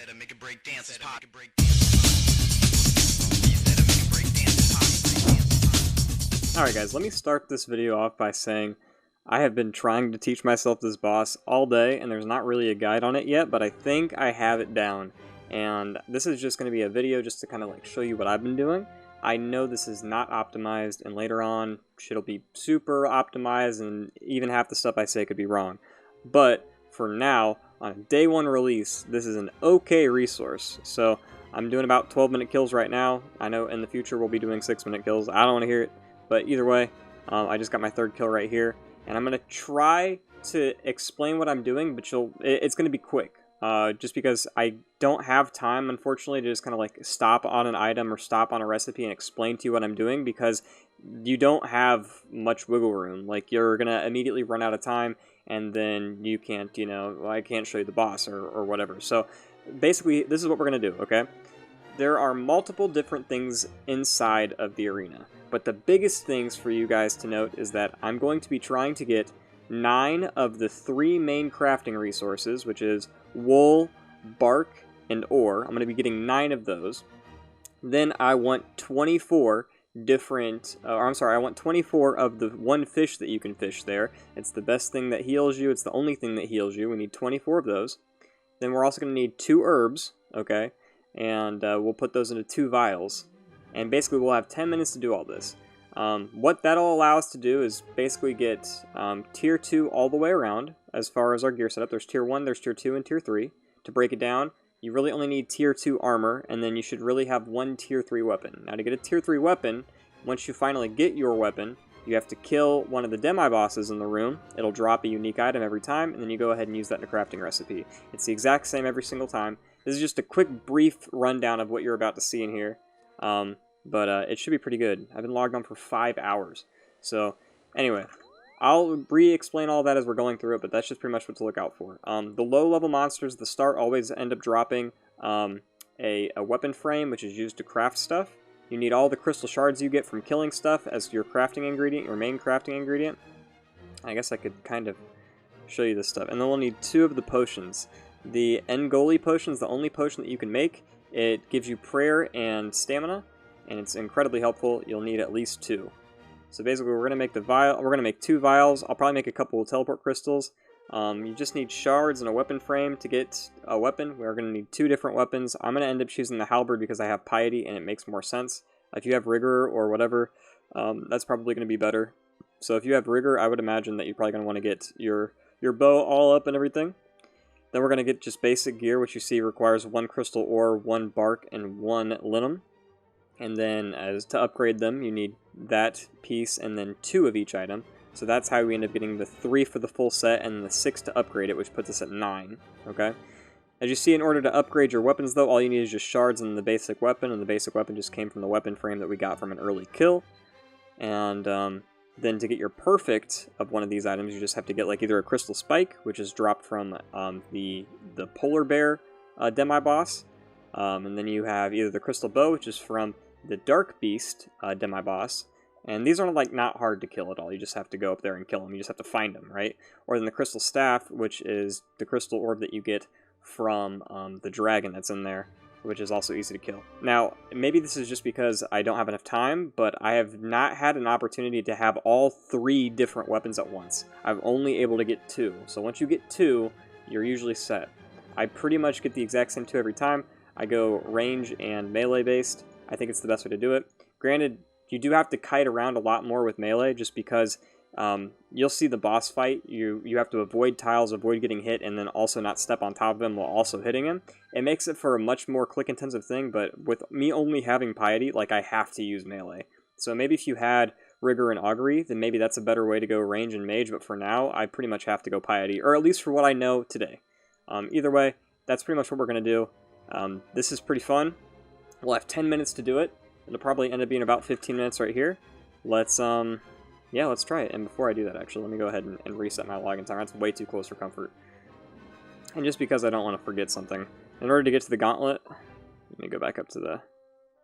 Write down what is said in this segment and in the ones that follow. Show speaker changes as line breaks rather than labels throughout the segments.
said a make a break dance is pop.
Alright guys, let me start this video off by saying I have been trying to teach myself this boss all day, and there's not really a guide on it yet, but I think I have it down. And this is just going to be a video just to kind of like show you what I've been doing. I know this is not optimized, and later on shit'll be super optimized, and even half the stuff I say could be wrong. But for now, on a day one release, this is an okay resource. So I'm doing about 12-minute kills right now. I know in the future we'll be doing 6-minute kills. I don't want to hear it, but either way, I just got my third kill right here. And I'm going to try to explain what I'm doing, but it's going to be quick. Just because I don't have time, unfortunately, to just kind of like stop on an item or stop on a recipe and explain to you what I'm doing, because you don't have much wiggle room. Like, you're going to immediately run out of time, and then you can't, I can't show you the boss or whatever. So basically, this is what we're going to do, okay? There are multiple different things inside of the arena, but the biggest things for you guys to note is that I'm going to be trying to get 9 of the 3 main crafting resources, which is wool, bark, and ore. I'm going to be getting 9 of those. Then I want 24 different, I want 24 of the one fish that you can fish there. It's the best thing that heals you. It's the only thing that heals you. We need 24 of those. Then we're also going to need 2 herbs, okay? And we'll put those into 2 vials. And basically we'll have 10 minutes to do all this. What that'll allow us to do is basically get tier 2 all the way around as far as our gear setup. There's tier 1, there's tier 2, and tier 3. To break it down, you really only need tier 2 armor, and then you should really have 1 tier 3 weapon. Now to get a tier 3 weapon, once you finally get your weapon, you have to kill one of the demi-bosses in the room. It'll drop a unique item every time, and then you go ahead and use that in a crafting recipe. It's the exact same every single time. This is just a quick, brief rundown of what you're about to see in here. But it should be pretty good. I've been logged on for 5 hours. So, anyway, I'll re-explain all that as we're going through it, but that's just pretty much what to look out for. The low-level monsters at the start always end up dropping a weapon frame, which is used to craft stuff. You need all the crystal shards you get from killing stuff as your crafting ingredient, your main crafting ingredient. I guess I could kind of show you this stuff. And then we'll need 2 of the potions. The Ngoli potion is the only potion that you can make. It gives you prayer and stamina, and it's incredibly helpful. You'll need at least 2. So basically, we're gonna make 2 vials. I'll probably make a couple of teleport crystals. You just need shards and a weapon frame to get a weapon. We're gonna need 2 different weapons. I'm gonna end up choosing the halberd because I have piety and it makes more sense. If you have rigor or whatever, that's probably gonna be better. So if you have rigor, I would imagine that you're probably gonna want to get your bow all up and everything. Then we're gonna get just basic gear, which you see requires 1 crystal ore, 1 bark, and 1 linum. And then to upgrade them, you need that piece and then 2 of each item. So that's how we end up getting the 3 for the full set and the 6 to upgrade it, which puts us at 9, okay? As you see, in order to upgrade your weapons, though, all you need is just shards and the basic weapon, and the basic weapon just came from the weapon frame that we got from an early kill. And then to get your perfect of one of these items, you just have to get like either a crystal spike, which is dropped from the polar bear demi-boss, and then you have either the crystal bow, which is from the dark beast demi-boss, and these are like not hard to kill at all. You just have to go up there and kill them. You just have to find them, right? Or then the crystal staff, which is the crystal orb that you get from the dragon that's in there, which is also easy to kill. Now, maybe this is just because I don't have enough time, but I have not had an opportunity to have all 3 different weapons at once. I'm only able to get 2. So once you get 2, you're usually set. I pretty much get the exact same 2 every time. I go range and melee based. I think it's the best way to do it. Granted, you do have to kite around a lot more with melee, just because you'll see the boss fight. You have to avoid tiles, avoid getting hit, and then also not step on top of him while also hitting him. It makes it for a much more click-intensive thing, but with me only having piety, like, I have to use melee. So maybe if you had rigor and augury, then maybe that's a better way to go range and mage, but for now, I pretty much have to go piety, or at least for what I know today. Either way, that's pretty much what we're going to do. This is pretty fun. We'll have 10 minutes to do it. It'll probably end up being about 15 minutes right here. Let's try it. And before I do that, actually, let me go ahead and reset my login timer. That's way too close for comfort. And just because I don't want to forget something, in order to get to the gauntlet, let me go back up to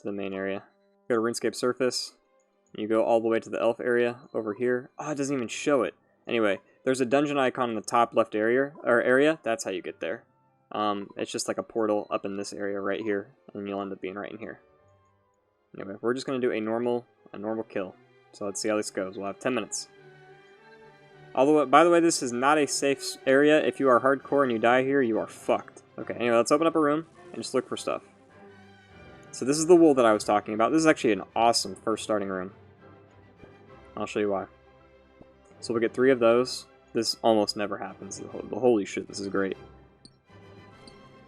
the main area. Go to RuneScape Surface. You go all the way to the elf area over here. Oh, it doesn't even show it. Anyway, there's a dungeon icon in the top left area. That's how you get there. It's just like a portal up in this area right here, and you'll end up being right in here. Anyway, we're just going to do a normal kill. So let's see how this goes. We'll have 10 minutes. Although, by the way, this is not a safe area. If you are hardcore and you die here, you are fucked. Okay, anyway, let's open up a room and just look for stuff. So this is the wool that I was talking about. This is actually an awesome first starting room. I'll show you why. So we'll get 3 of those. This almost never happens. Holy shit, this is great.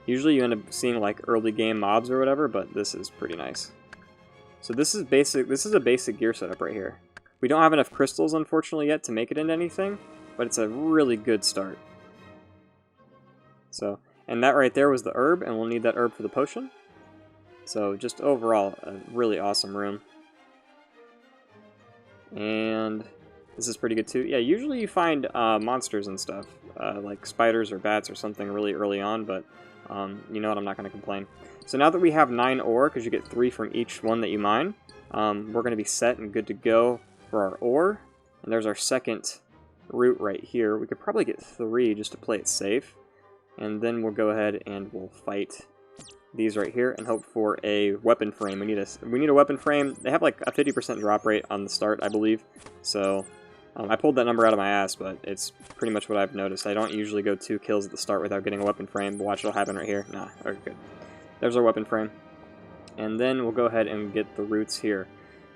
Usually you end up seeing like early game mobs or whatever, but this is pretty nice. So this is a basic gear setup right here. We don't have enough crystals, unfortunately, yet to make it into anything, but it's a really good start. So, and that right there was the herb, and we'll need that herb for the potion. So just overall, a really awesome room. And this is pretty good too. Yeah, usually you find monsters and stuff, like spiders or bats or something really early on, but you know what, I'm not going to complain. So now that we have 9 ore, because you get 3 from each one that you mine, we're going to be set and good to go for our ore. And there's our second route right here. We could probably get 3 just to play it safe. And then we'll go ahead and we'll fight these right here and hope for a weapon frame. We need a weapon frame. They have like a 50% drop rate on the start, I believe. So I pulled that number out of my ass, but it's pretty much what I've noticed. I don't usually go 2 kills at the start without getting a weapon frame, but watch what'll happen right here. Nah, okay, good. There's our weapon frame. And then we'll go ahead and get the roots here.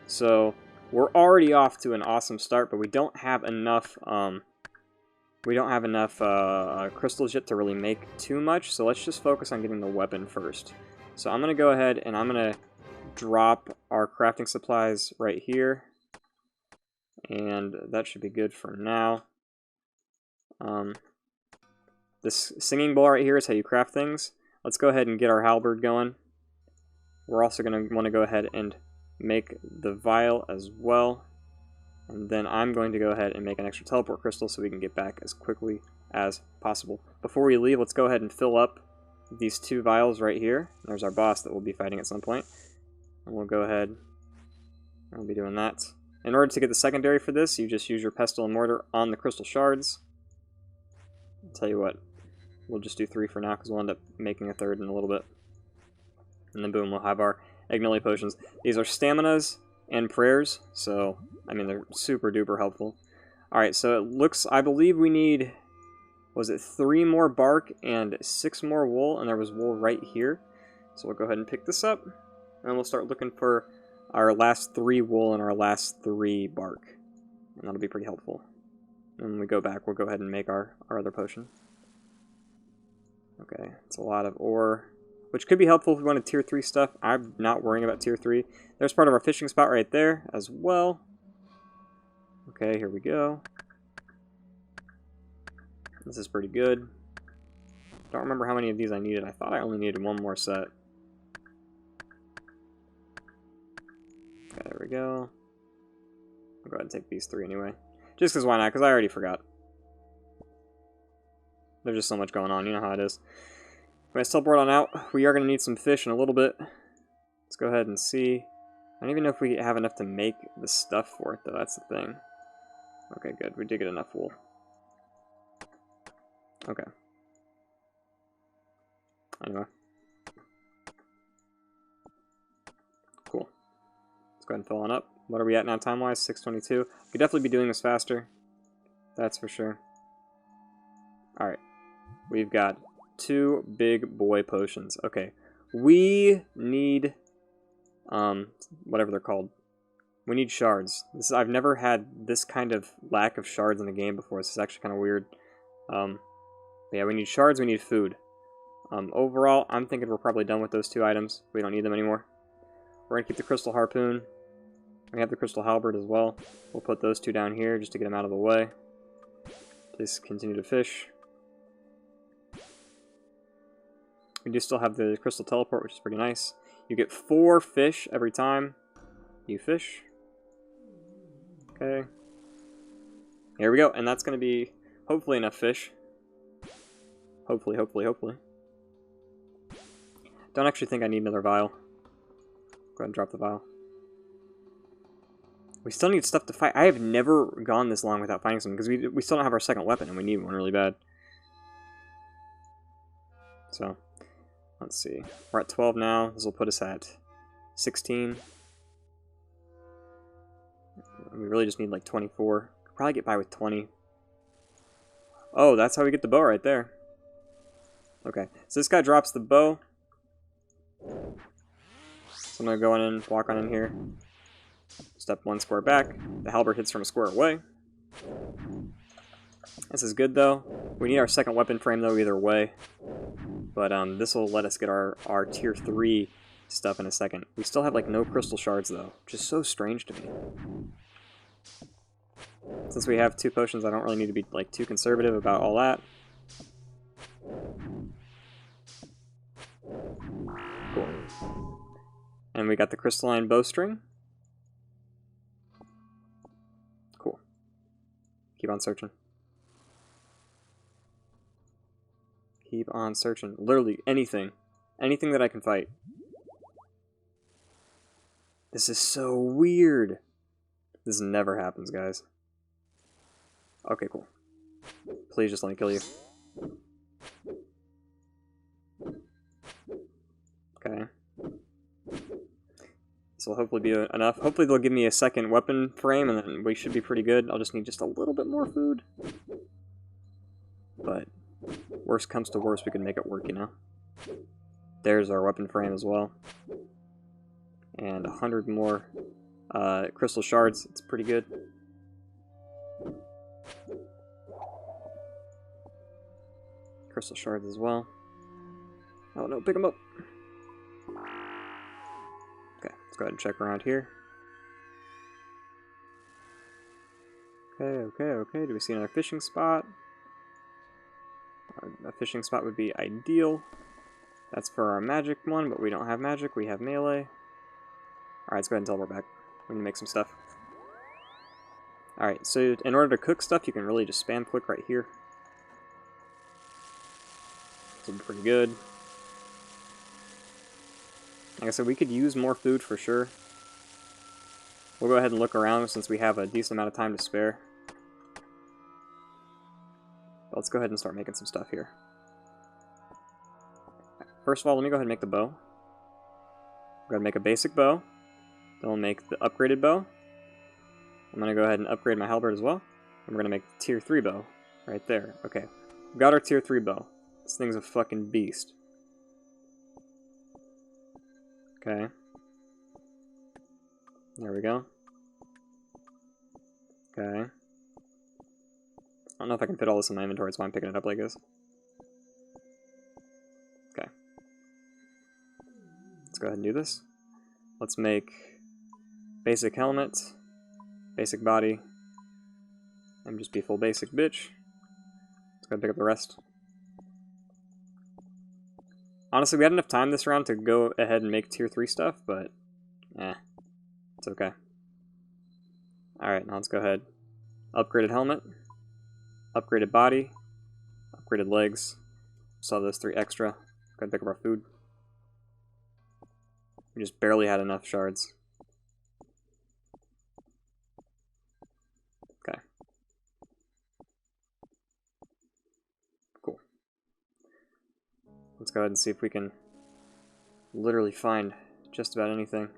So we're already off to an awesome start, but we don't have enough crystals yet to really make too much. So let's just focus on getting the weapon first. So I'm gonna go ahead and I'm gonna drop our crafting supplies right here, and that should be good for now. This singing bowl right here is how you craft things. Let's go ahead and get our halberd going. We're also going to want to go ahead and make the vial as well. And then I'm going to go ahead and make an extra teleport crystal so we can get back as quickly as possible. Before we leave, let's go ahead and fill up these 2 vials right here. There's our boss that we'll be fighting at some point. And we'll go ahead and we'll be doing that. In order to get the secondary for this, you just use your pestle and mortar on the crystal shards. I'll tell you what. We'll just do 3 for now, because we'll end up making a 3rd in a little bit. And then boom, we'll have our Ignoli potions. These are staminas and prayers, so, I mean, they're super duper helpful. Alright, so it looks, I believe we need, was it 3 more bark and 6 more wool, and there was wool right here. So we'll go ahead and pick this up, and we'll start looking for our last 3 wool and our last 3 bark. And that'll be pretty helpful. And when we go back, we'll go ahead and make our other potion. Okay, it's a lot of ore, which could be helpful if we wanted tier 3 stuff. I'm not worrying about tier 3. There's part of our fishing spot right there as well. Okay, here we go. This is pretty good. Don't remember how many of these I needed. I thought I only needed 1 more set. Okay, there we go. I'll go ahead and take these 3 anyway. Just because why not? Because I already forgot. There's just so much going on, you know how it is. Let's teleport on out. We are going to need some fish in a little bit. Let's go ahead and see. I don't even know if we have enough to make the stuff for it, though. That's the thing. Okay, good. We did get enough wool. Okay. Anyway. Cool. Let's go ahead and fill on up. What are we at now time-wise? 6:22. We could definitely be doing this faster. That's for sure. Alright. We've got 2 big boy potions. Okay. We need whatever they're called. We need shards. I've never had this kind of lack of shards in the game before. This is actually kind of weird. Yeah, we need shards, we need food. Overall, I'm thinking we're probably done with those 2 items. We don't need them anymore. We're going to keep the crystal harpoon. We have the crystal halberd as well. We'll put those 2 down here just to get them out of the way. Please continue to fish. We do still have the crystal teleport, which is pretty nice. You get 4 fish every time you fish. Okay. Here we go, and that's going to be hopefully enough fish. Hopefully, hopefully, hopefully. Don't actually think I need another vial. Go ahead and drop the vial. We still need stuff to fight. I have never gone this long without finding something, because we still don't have our second weapon, and we need one really bad. So, let's see. We're at 12 now. This will put us at 16. We really just need like 24. Could probably get by with 20. Oh, that's how we get the bow right there. Okay, so this guy drops the bow. So I'm going to go in, walk on in here. Step 1 square back. The halberd hits from a square away. This is good though. We need our second weapon frame though either way. But this will let us get our tier 3 stuff in a second. We still have like no crystal shards though, which is so strange to me. Since we have 2 potions, I don't really need to be like too conservative about all that. Cool. And we got the crystalline bowstring. Cool. Keep on searching. Keep on searching. Literally anything. Anything that I can fight. This is so weird. This never happens, guys. Okay, cool. Please just let me kill you. Okay. This will hopefully be enough. Hopefully they'll give me a second weapon frame and then we should be pretty good. I'll just need just a little bit more food. But worst comes to worst, we can make it work, you know? There's our weapon frame as well. And 100 more crystal shards. It's pretty good. Crystal shards as well. Oh no, pick them up! Okay, let's go ahead and check around here. Okay. Do we see another fishing spot? A fishing spot would be ideal. That's for our magic one, but we don't have magic, we have melee. Alright, let's go ahead and teleport back. We need to make some stuff. Alright, so in order to cook stuff, you can really just spam click right here. This will be pretty good. Like I said, we could use more food for sure. We'll go ahead and look around since we have a decent amount of time to spare. But let's go ahead and start making some stuff here. First of all, let me go ahead and make the bow. We're going to make a basic bow. Then we'll make the upgraded bow. I'm going to go ahead and upgrade my halberd as well. And we're going to make the tier 3 bow right there. Okay, we've got our tier 3 bow. This thing's a fucking beast. Okay. There we go. Okay. I don't know if I can fit all this in my inventory, that's why I'm picking it up like this. Okay. Let's go ahead and do this. Let's make basic helmet, basic body, and just be full basic bitch. Let's go pick up the rest. Honestly, we had enough time this round to go ahead and make tier 3 stuff, but it's okay. Alright, now let's go ahead. Upgraded helmet, upgraded body, upgraded legs. Saw those 3 extra. Go ahead and pick up our food. We just barely had enough shards. Okay. Cool. Let's go ahead and see if we can literally find just about anything.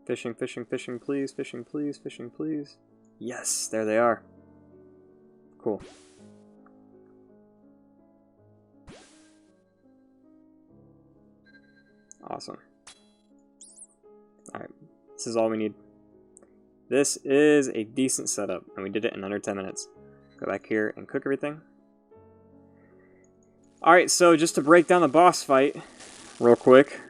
Fishing, fishing, fishing, please, fishing, please, fishing, please. Yes, there they are. Cool. Awesome. Alright, this is all we need. This is a decent setup, and we did it in under 10 minutes. Go back here and cook everything. Alright, so just to break down the boss fight real quick.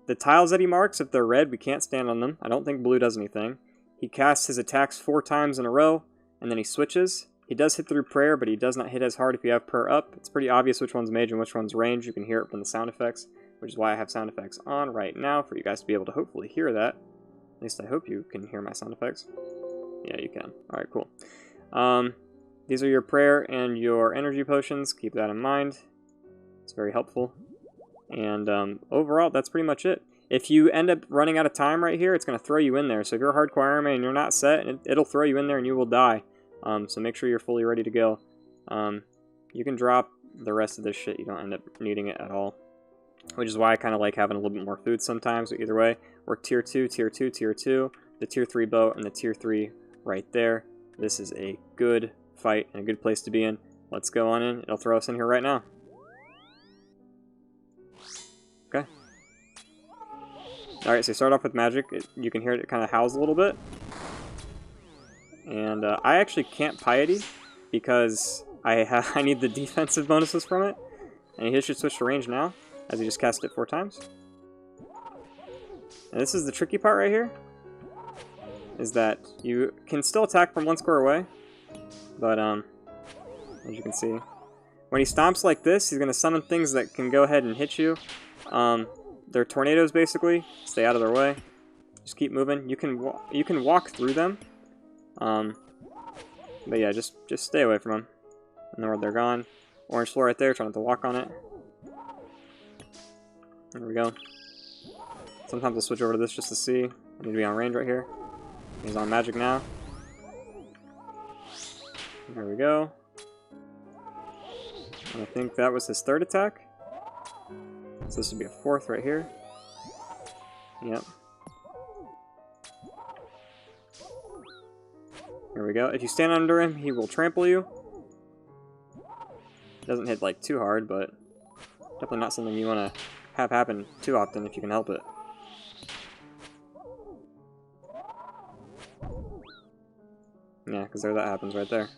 The tiles that he marks, if they're red, we can't stand on them. I don't think blue does anything. He casts his attacks 4 times in a row, and then he switches. He does hit through prayer, but he does not hit as hard if you have prayer up. It's pretty obvious which one's mage and which one's range. You can hear it from the sound effects, which is why I have sound effects on right now, for you guys to be able to hopefully hear that. At least I hope you can hear my sound effects. Yeah, you can. Alright, cool. These are your prayer and your energy potions. Keep that in mind. It's very helpful. And overall, that's pretty much it. If you end up running out of time right here, it's going to throw you in there. So if you're a hardcore Iron Man and you're not set, it'll throw you in there and you will die. So make sure you're fully ready to go. You can drop the rest of this shit, you don't end up needing it at all. Which is why I kind of like having a little bit more food sometimes. But either way, we're tier 2, tier 2, tier 2, the tier 3 boat, and the tier 3 right there. This is a good fight and a good place to be in. Let's go on in. It'll throw us in here right now. Okay. Alright, so you start off with magic. You can hear it kind of howls a little bit. And I actually can't piety because I need the defensive bonuses from it. And he should switch to range now, as he just cast it 4 times. And this is the tricky part right here, is that you can still attack from 1 square away, but as you can see, when he stomps like this, he's going to summon things that can go ahead and hit you. They're tornadoes, basically. Stay out of their way. Just keep moving. You can walk through them. But yeah, just stay away from them. And they're gone. Orange floor right there, trying not to walk on it. There we go. Sometimes I'll switch over to this just to see. I need to be on range right here. He's on magic now. There we go. And I think that was his 3rd attack. So this would be a 4th right here. Yep. There we go. If you stand under him, he will trample you. Doesn't hit like too hard, but definitely not something you want to have happen too often if you can help it. Yeah, because there that happens right there.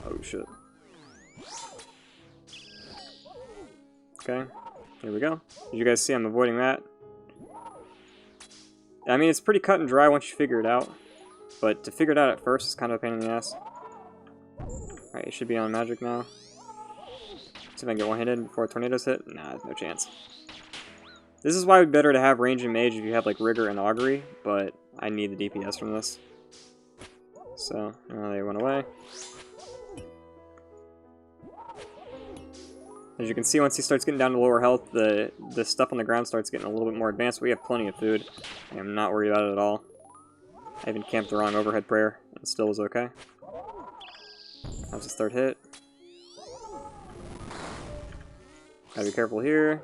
Oh shit. Okay, here we go. Did you guys see I'm avoiding that? I mean, it's pretty cut and dry once you figure it out, but to figure it out at first is kind of a pain in the ass. Alright, you should be on magic now. See if I can get one-handed before tornadoes hit. Nah, no chance. This is why it'd be better to have range and mage if you have like rigor and augury, but I need the DPS from this. So, they went away. As you can see, once he starts getting down to lower health, the stuff on the ground starts getting a little bit more advanced. We have plenty of food. I am not worried about it at all. I even camped the wrong overhead prayer, and it still was okay. That was his 3rd hit. Gotta be careful here.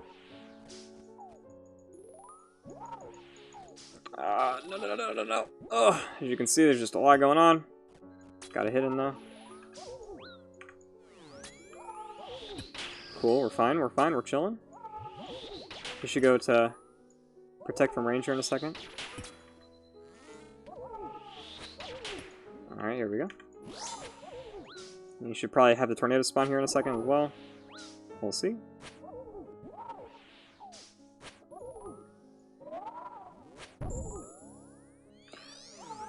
No. Oh, as you can see, there's just a lot going on. Got a hit in though. Cool, we're fine, we're chilling. We should go to protect from range here in a second. Alright, here we go. And you should probably have the tornado spawn here in a second as well. We'll see.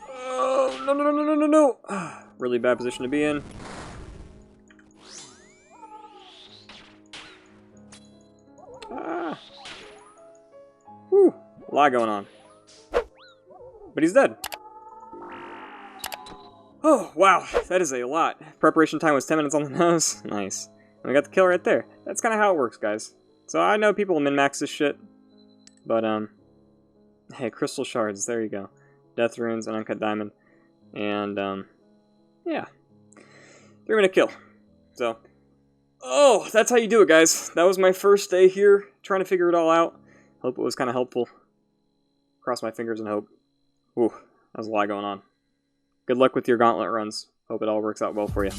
Oh, no. Really bad position to be in. Whew, a lot going on. But he's dead. Oh, wow, that is a lot. Preparation time was 10 minutes on the nose. Nice. And we got the kill right there. That's kind of how it works, guys. So I know people min-max this shit, but, hey, crystal shards, there you go. Death runes and uncut diamond. And, yeah. 3-minute kill. So, oh, that's how you do it, guys. That was my first day here, trying to figure it all out. Hope it was kind of helpful. Cross my fingers and hope. Ooh, that was a lot going on. Good luck with your gauntlet runs. Hope it all works out well for you.